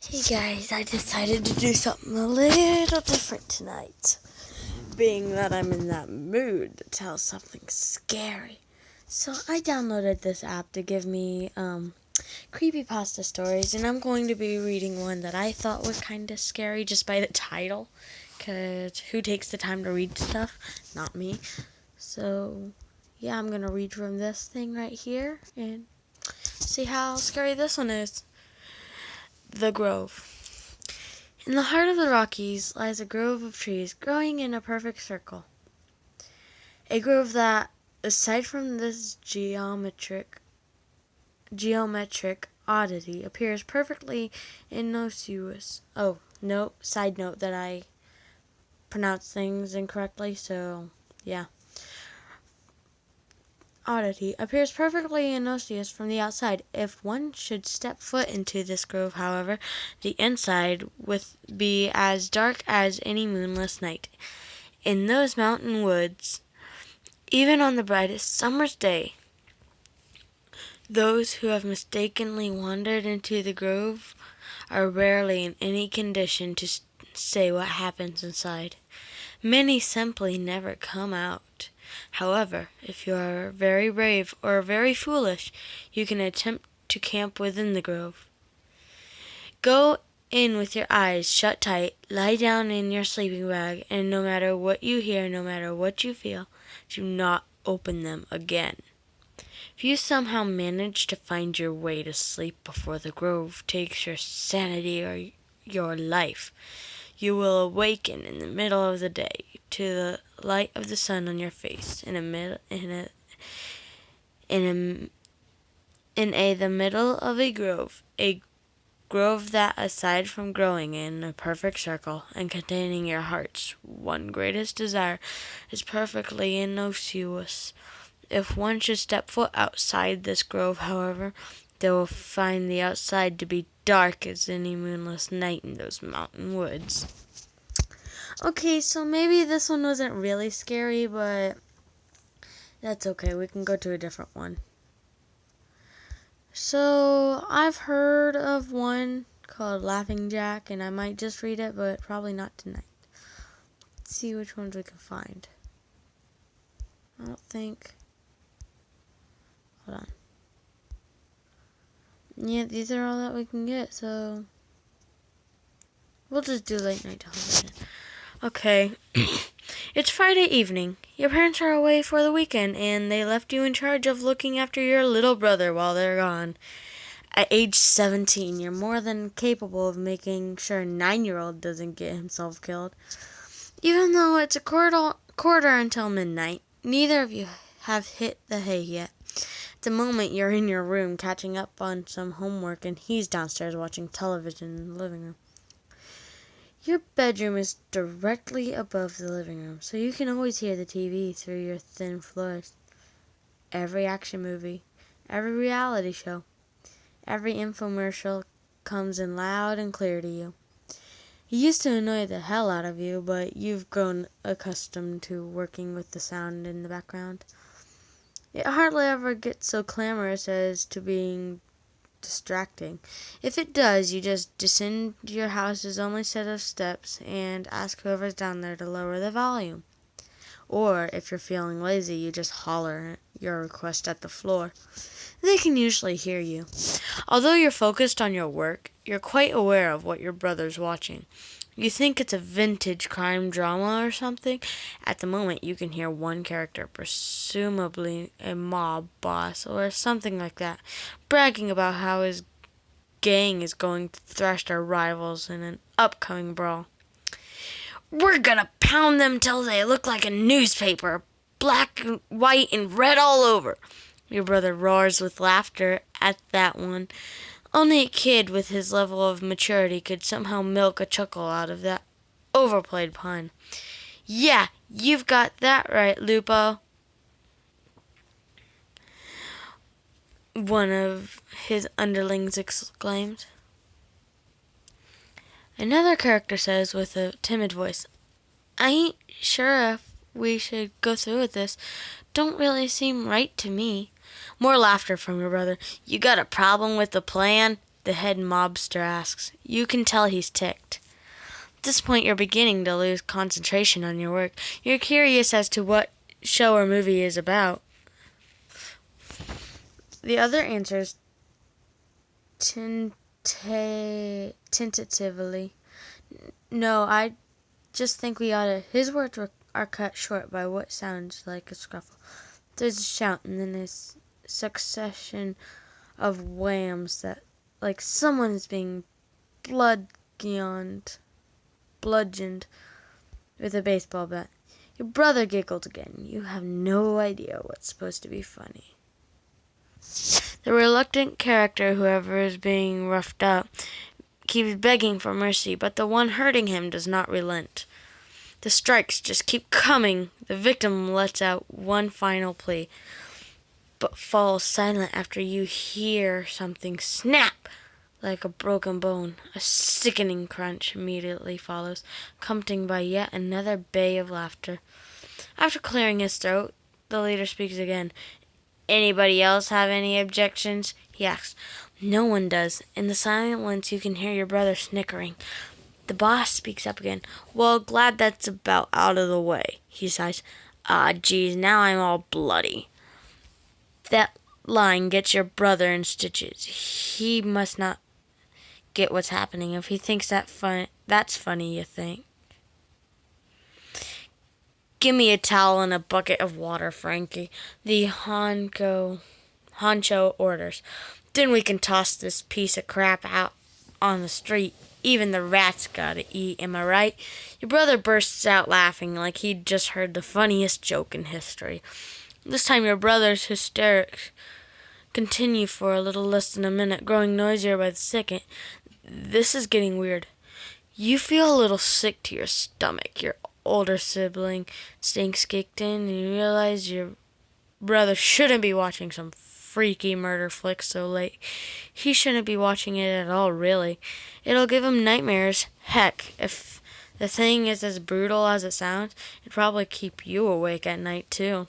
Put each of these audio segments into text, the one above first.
Hey guys, I decided to do something a little different tonight. Being that I'm in that mood to tell something scary. So I downloaded this app to give me CreepyPasta stories, and I'm going to be reading one that I thought was kind of scary just by the title. Because who takes the time to read stuff? Not me. So yeah, I'm going to read from this thing right here and see how scary this one is. The Grove. In the heart of the Rockies lies a grove of trees growing in a perfect circle. A grove that, aside from this geometric oddity, appears perfectly innocuous. Oh, no, side note that I pronounce things incorrectly, so yeah. Oddity appears perfectly innocuous from the outside. If one should step foot into this grove, however, the inside would be as dark as any moonless night. In those mountain woods, even on the brightest summer's day, those who have mistakenly wandered into the grove are rarely in any condition to say what happens inside. Many simply never come out. However, if you are very brave or very foolish, you can attempt to camp within the grove. Go in with your eyes shut tight, lie down in your sleeping bag, and no matter what you hear, no matter what you feel, do not open them again. If you somehow manage to find your way to sleep before the grove takes your sanity or your life, you will awaken in the middle of the day to the light of the sun on your face in the middle of a grove that, aside from growing in a perfect circle and containing your heart's one greatest desire, is perfectly innocuous. If one should step foot outside this grove, however, they will find the outside to be dark as any moonless night in those mountain woods. Okay, so maybe this one wasn't really scary, but that's okay. We can go to a different one. So, I've heard of one called Laughing Jack, and I might just read it, but probably not tonight. Let's see which ones we can find. I don't think... Hold on. Yeah, these are all that we can get, so... We'll just do late night television. Okay. It's Friday evening. Your parents are away for the weekend, and they left you in charge of looking after your little brother while they're gone. At age 17, you're more than capable of making sure a 9-year-old doesn't get himself killed. Even though it's a quarter until midnight, neither of you have hit the hay yet. At the moment, you're in your room catching up on some homework, and he's downstairs watching television in the living room. Your bedroom is directly above the living room, so you can always hear the TV through your thin floors. Every action movie, every reality show, every infomercial comes in loud and clear to you. It used to annoy the hell out of you, but you've grown accustomed to working with the sound in the background. It hardly ever gets so clamorous as to being distracting. If it does, you just descend your house's only set of steps and ask whoever's down there to lower the volume. Or, if you're feeling lazy, you just holler your request at the floor. They can usually hear you. Although you're focused on your work, you're quite aware of what your brother's watching. You think it's a vintage crime drama or something. At the moment, you can hear one character, presumably a mob boss or something like that, bragging about how his gang is going to thrash their rivals in an upcoming brawl. "We're gonna pound them till they look like a newspaper, black and white and red all over." Your brother roars with laughter at that one. Only a kid with his level of maturity could somehow milk a chuckle out of that overplayed pun. "Yeah, you've got that right, Lupo," one of his underlings exclaimed. Another character says with a timid voice, "I ain't sure if we should go through with this. Don't really seem right to me." More laughter from your brother. "You got a problem with the plan? the head mobster asks. You can tell he's ticked. At this point, you're beginning to lose concentration on your work. You're curious as to what show or movie is about. The other answers tentatively. No, I just think we ought to. His words are cut short by what sounds like a scuffle. There's a shout, and then a succession of whams that, like someone is being bludgeoned with a baseball bat. Your brother giggled again. You have no idea what's supposed to be funny. The reluctant character, whoever is being roughed up, keeps begging for mercy, but the one hurting him does not relent. The strikes just keep coming. The victim lets out one final plea, but falls silent after you hear something snap like a broken bone. A sickening crunch immediately follows, accompanied by yet another bay of laughter. After clearing his throat, the leader speaks again. Anybody else have any objections? He asks. No one does. In the silence you can hear your brother snickering. The boss speaks up again. Well, glad that's about out of the way, he sighs. Ah, geez, now I'm all bloody. That line gets your brother in stitches. He must not get what's happening if he thinks that's funny, you think. Give me a towel and a bucket of water, Frankie, the honcho orders. Then we can toss this piece of crap out on the street. Even the rats gotta eat, am I right? Your brother bursts out laughing like he'd just heard the funniest joke in history. This time your brother's hysterics continue for a little less than a minute, growing noisier by the second. This is getting weird. You feel a little sick to your stomach. Your older sibling stinks kicked in, and you realize your brother shouldn't be watching some freaky murder flick so late. He shouldn't be watching it at all, really. It'll give him nightmares. Heck, if the thing is as brutal as it sounds, it'd probably keep you awake at night, too.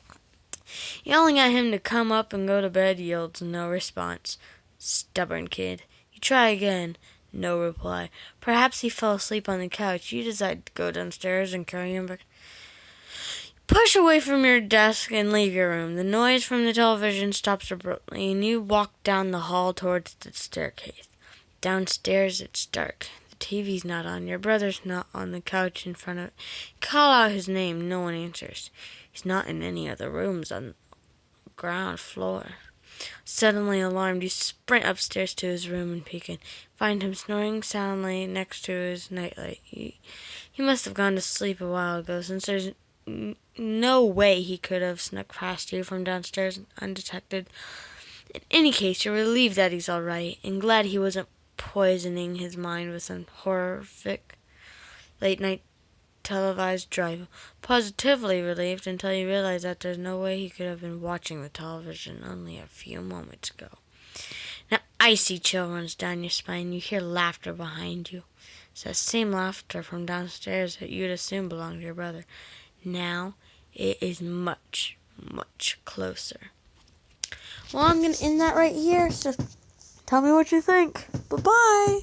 Yelling at him to come up and go to bed yields no response. Stubborn kid. You try again. No reply. Perhaps he fell asleep on the couch. You decide to go downstairs and carry him back. Push away from your desk and leave your room. The noise from the television stops abruptly, and you walk down the hall towards the staircase. Downstairs, it's dark. The TV's not on. Your brother's not on the couch in front of it. You call out his name. No one answers. He's not in any of the rooms on the ground floor. Suddenly alarmed, you sprint upstairs to his room and peek in. Find him snoring soundly next to his nightlight. He must have gone to sleep a while ago, since there's no way he could have snuck past you from downstairs undetected. In any case, you're relieved that he's all right, and glad he wasn't poisoning his mind with some horrific late-night televised drive. Positively relieved until you realize that there's no way he could have been watching the television only a few moments ago. Now, icy chill runs down your spine. You hear laughter behind you. It's that same laughter from downstairs that you'd assume belonged to your brother. Now, it is much, much closer. Well, I'm going to end that right here, so tell me what you think. Bye-bye!